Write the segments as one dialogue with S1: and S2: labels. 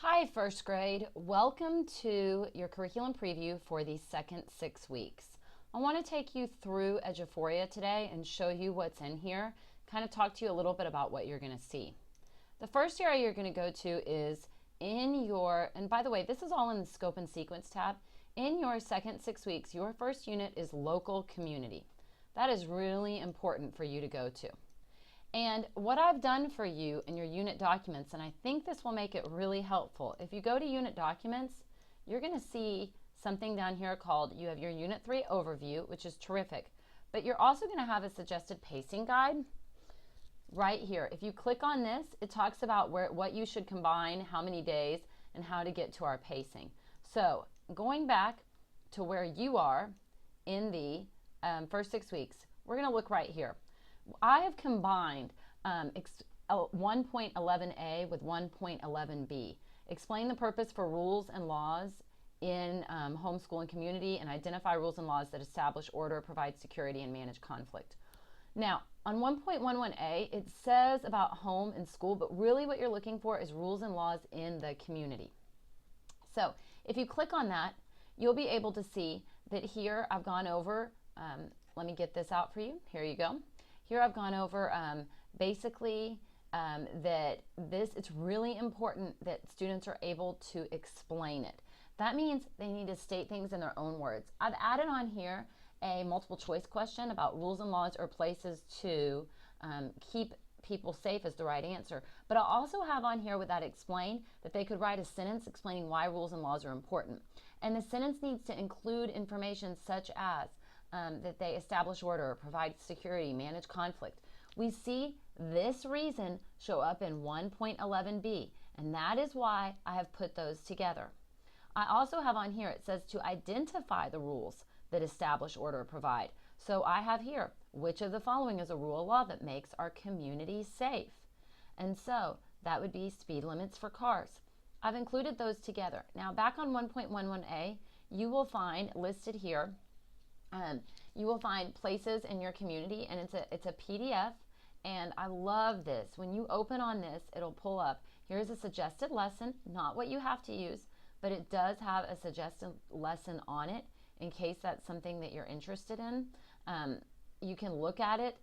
S1: Hi, first grade. Welcome to your curriculum preview for the second 6 weeks. I want to take you through Eduphoria today and show you what's in here, kind of talk to you a little bit about what you're going to see. The first area you're going to go to is in your, and by the way, this is all in the Scope and Sequence tab. In your second 6 weeks, your first unit is local community. That is really important for you to go to. And what I've done for you in your unit documents, and I think this will make it really helpful. If you go to unit documents, you're going to see something down here called, you have your Unit 3 overview, which is terrific. But you're also going to have a suggested pacing guide right here. If you click on this, it talks about what you should combine, how many days, and how to get to our pacing. So going back to where you are in the first 6 weeks, we're going to look right here. I have combined 1.11a with 1.11b. Explain the purpose for rules and laws in homeschool and community, and identify rules and laws that establish order, provide security, and manage conflict. Now, on 1.11a, it says about home and school, but really what you're looking for is rules and laws in the community. So if you click on that, you'll be able to see that here I've gone over, let me get this out for you. Here you go. Here I've gone over basically that it's really important that students are able to explain it. That means they need to state things in their own words. I've added on here a multiple choice question about rules and laws or places to keep people safe as the right answer. But I'll also have on here with that explain that they could write a sentence explaining why rules and laws are important. And the sentence needs to include information such as that they establish order, provide security, manage conflict. We see this reason show up in 1.11b, and that is why I have put those together. I also have on here, it says to identify the rules that establish order or provide. So I have here, which of the following is a rule of law that makes our community safe? And so that would be speed limits for cars. I've included those together. Now back on 1.11a, you will find listed here, you will find places in your community, and it's a PDF, and I love this. When you open on this, it'll pull up. Here's a suggested lesson, not what you have to use, but it does have a suggested lesson on it in case that's something that you're interested in. You can look at it.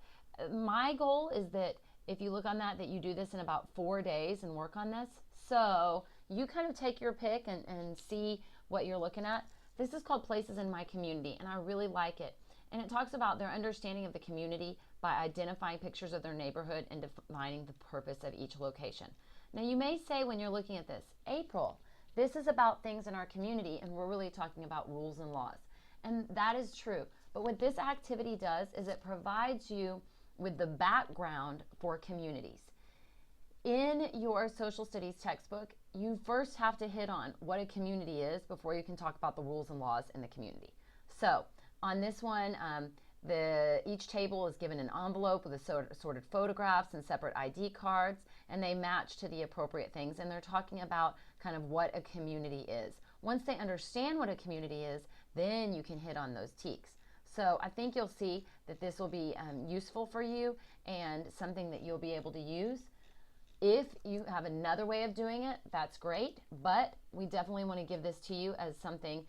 S1: My goal is that if you look on that you do this in about 4 days and work on this. So you kind of take your pick and see what you're looking at. This is called Places in My Community, and I really like it. And it talks about their understanding of the community by identifying pictures of their neighborhood and defining the purpose of each location. Now you may say when you're looking at this, April, this is about things in our community, and we're really talking about rules and laws. And that is true. But what this activity does is it provides you with the background for communities. In your social studies textbook, you first have to hit on what a community is before you can talk about the rules and laws in the community. So on this one, each table is given an envelope with assorted photographs and separate ID cards, and they match to the appropriate things, and they're talking about kind of what a community is. Once they understand what a community is, then you can hit on those TEKS. So I think you'll see that this will be useful for you and something that you'll be able to use. If you have another way of doing it, that's great, but we definitely want to give this to you as something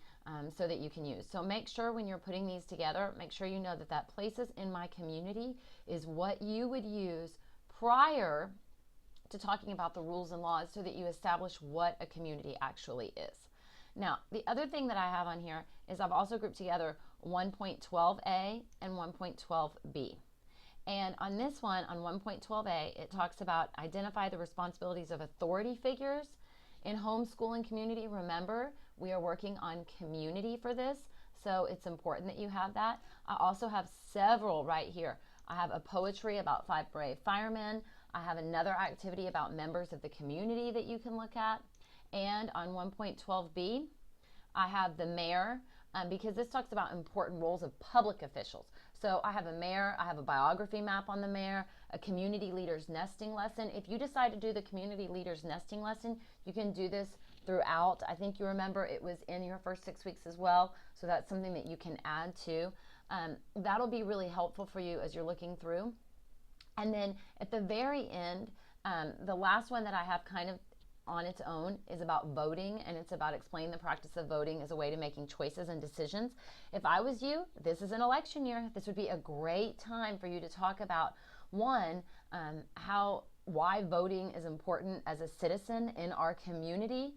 S1: so that you can use. So make sure when you're putting these together, make sure you know that Places in My Community is what you would use prior to talking about the rules and laws so that you establish what a community actually is. Now, the other thing that I have on here is I've also grouped together 1.12a and 1.12b. And on this one, on 1.12a, it talks about identify the responsibilities of authority figures in homeschool and community. Remember, we are working on community for this, so it's important that you have that. I also have several right here. I have a poetry about 5 brave firemen. I have another activity about members of the community that you can look at. And on 1.12b, I have the mayor, because this talks about important roles of public officials. So I have a mayor, I have a biography map on the mayor, a community leaders nesting lesson. If you decide to do the community leaders nesting lesson, you can do this throughout. I think you remember it was in your first 6 weeks as well, so that's something that you can add to. That'll be really helpful for you as you're looking through. And then at the very end, the last one that I have kind of on its own is about voting, and it's about explaining the practice of voting as a way to making choices and decisions. If I was you, this is an election year. This would be a great time for you to talk about, one, why voting is important as a citizen in our community.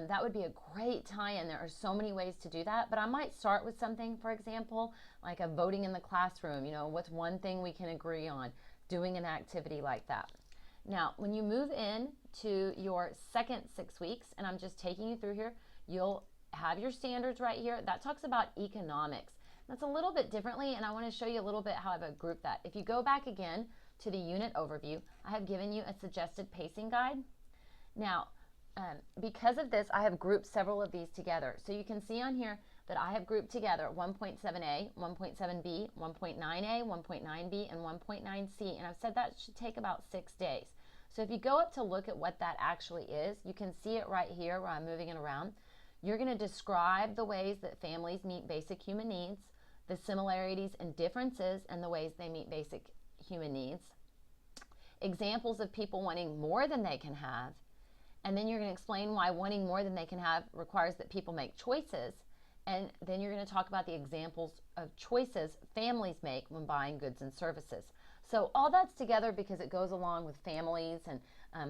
S1: That would be a great tie-in. There are so many ways to do that, but I might start with something, for example, like a voting in the classroom. What's one thing we can agree on? Doing an activity like that. Now, when you move in to your second 6 weeks, and I'm just taking you through here, you'll have your standards right here. That talks about economics. That's a little bit differently, and I want to show you a little bit how I've grouped that. If you go back again to the unit overview, I have given you a suggested pacing guide. Now, because of this, I have grouped several of these together. So you can see on here that I have grouped together 1.7a, 1.7b, 1.9a, 1.9b, and 1.9c, and I've said that should take about 6 days. So if you go up to look at what that actually is, you can see it right here where I'm moving it around. You're going to describe the ways that families meet basic human needs, the similarities and differences in the ways they meet basic human needs, examples of people wanting more than they can have, and then you're going to explain why wanting more than they can have requires that people make choices, and then you're going to talk about the examples of choices families make when buying goods and services. So all that's together because it goes along with families and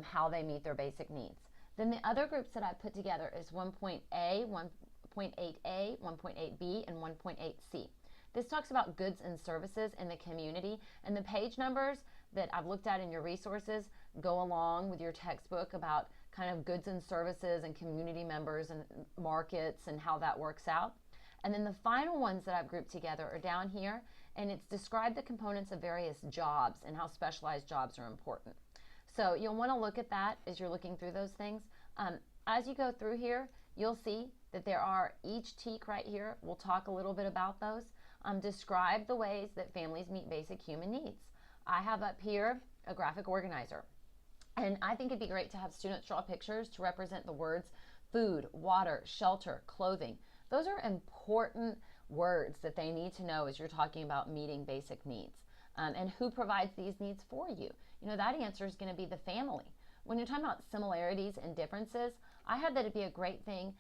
S1: how they meet their basic needs. Then the other groups that I put together is 1.A, 1.8A, 1.8B, and 1.8C. This talks about goods and services in the community, and the page numbers that I've looked at in your resources go along with your textbook about kind of goods and services and community members and markets and how that works out. And then the final ones that I've grouped together are down here, and it's described the components of various jobs and how specialized jobs are important. So you'll want to look at that as you're looking through those things. As you go through here, you'll see that there are each TEK right here. We'll talk a little bit about those. Describe the ways that families meet basic human needs. I have up here a graphic organizer. And I think it'd be great to have students draw pictures to represent the words food, water, shelter, clothing. Those are important words that they need to know as you're talking about meeting basic needs. And who provides these needs for you? That answer is going to be the family. When you're talking about similarities and differences, I had that it'd be a great thing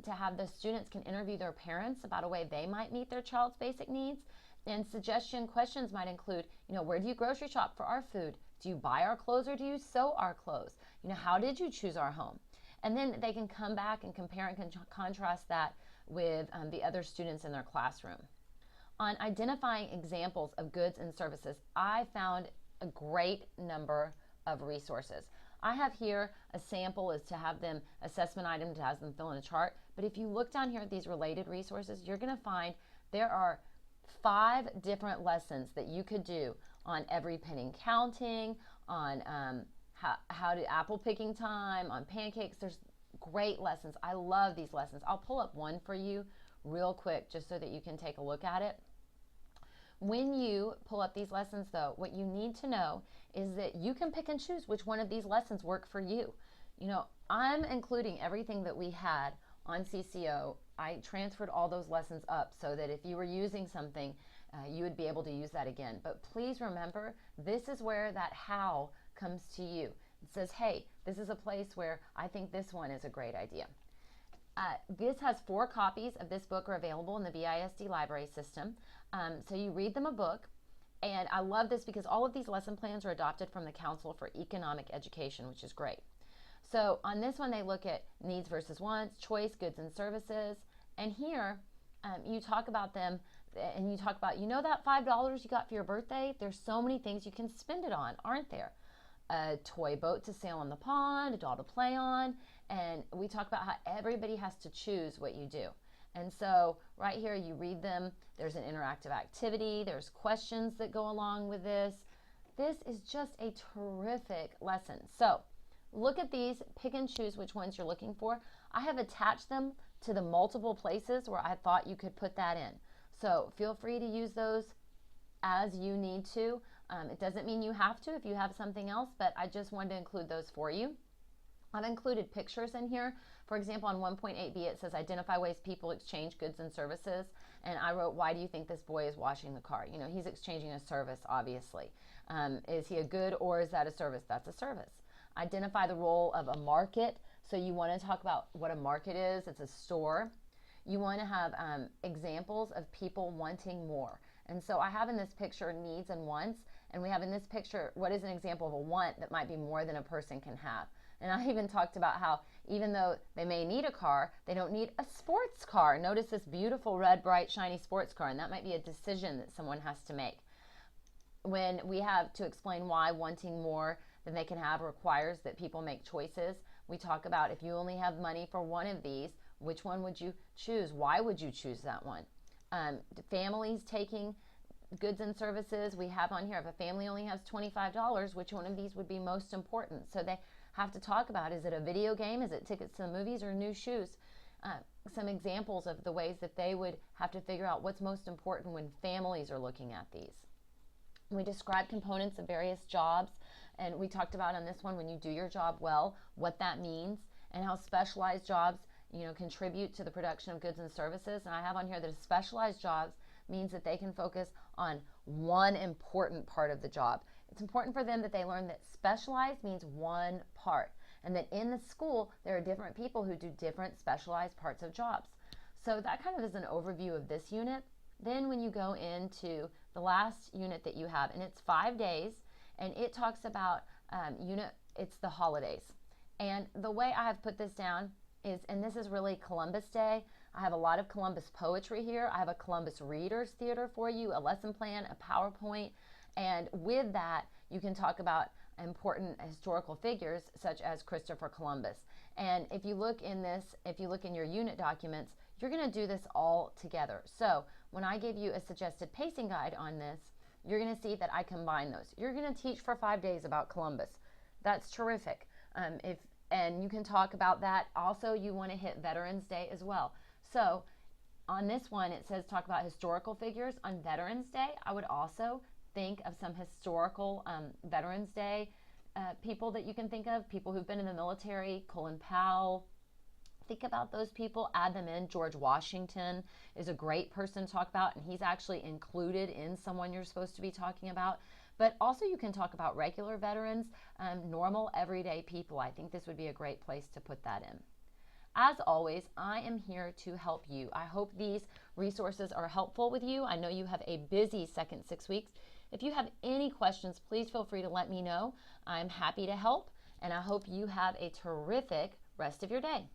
S1: to have the students can interview their parents about a way they might meet their child's basic needs. And suggestion questions might include, where do you grocery shop for our food? Do you buy our clothes or do you sew our clothes? How did you choose our home? And then they can come back and compare and contrast that with the other students in their classroom. On identifying examples of goods and services, I found a great number of resources. I have here a sample is to have them assessment item to have them fill in a chart. But if you look down here at these related resources, you're going to find there are 5 different lessons that you could do on every penny counting, on how to apple picking time, on pancakes. There's great lessons. I love these lessons. I'll pull up one for you real quick just so that you can take a look at it. When you pull up these lessons, though, what you need to know is that you can pick and choose which one of these lessons work for you. I'm including everything that we had on CCO. I transferred all those lessons up so that if you were using something, you would be able to use that again. But please remember, this is where that how comes to you. It says, hey, this is a place where I think this one is a great idea. This has 4 copies of this book are available in the VISD library system. So you read them a book. And I love this because all of these lesson plans are adopted from the Council for Economic Education, which is great. So on this one, they look at needs versus wants, choice, goods and services. And here, you talk about them, and you talk about, that $5 you got for your birthday? There's so many things you can spend it on, aren't there? A toy boat to sail on the pond, a doll to play on, and we talk about how everybody has to choose what you do. And so right here, you read them. There's an interactive activity. There's questions that go along with this. This is just a terrific lesson. So look at these, pick and choose which ones you're looking for. I have attached them to the multiple places where I thought you could put that in. So feel free to use those as you need to. It doesn't mean you have to if you have something else, but I just wanted to include those for you. I've included pictures in here. For example, on 1.8b, it says identify ways people exchange goods and services. And I wrote, why do you think this boy is washing the car? He's exchanging a service, obviously. Is he a good or is that a service? That's a service. Identify the role of a market So you want to talk about what a market is. It's a store. You want to have examples of people wanting more. And so I have in this picture needs and wants, and we have in this picture what is an example of a want that might be more than a person can have. And I even talked about how even though they may need a car, they don't need a sports car. Notice this beautiful red, bright, shiny sports car, and that might be a decision that someone has to make. When we have to explain why wanting more than they can have requires that people make choices, we talk about if you only have money for one of these, which one would you choose? Why would you choose that one? Families taking goods and services, we have on here, if a family only has $25, which one of these would be most important? So they have to talk about, is it a video game? Is it tickets to the movies or new shoes? Some examples of the ways that they would have to figure out what's most important when families are looking at these. We describe components of various jobs, and we talked about on this one, when you do your job well, what that means, and how specialized jobs contribute to the production of goods and services. And I have on here that specialized jobs means that they can focus on one important part of the job. It's important for them that they learn that specialized means one part, and that in the school there are different people who do different specialized parts of jobs. So that kind of is an overview of this unit. Then when you go into the last unit that you have, and it's 5 days, and it talks about it's the holidays. And the way I have put this down is, and this is really Columbus Day, I have a lot of Columbus poetry here. I have a Columbus Readers Theater for you, a lesson plan, a PowerPoint, and with that, you can talk about important historical figures such as Christopher Columbus. And if you look in this, if you look in your unit documents, you're going to do this all together. So when I give you a suggested pacing guide on this, you're going to see that I combine those. You're going to teach for 5 days about Columbus. That's terrific. And you can talk about that. Also, you want to hit Veterans Day as well. So on this one, it says talk about historical figures. On Veterans Day, I would also think of some historical Veterans Day people that you can think of, people who've been in the military, Colin Powell. Think about those people, add them in. George Washington is a great person to talk about, and he's actually included in someone you're supposed to be talking about. But also you can talk about regular veterans, normal, everyday people. I think this would be a great place to put that in. As always, I am here to help you. I hope these resources are helpful with you. I know you have a busy second 6 weeks. If you have any questions, please feel free to let me know. I'm happy to help, and I hope you have a terrific rest of your day.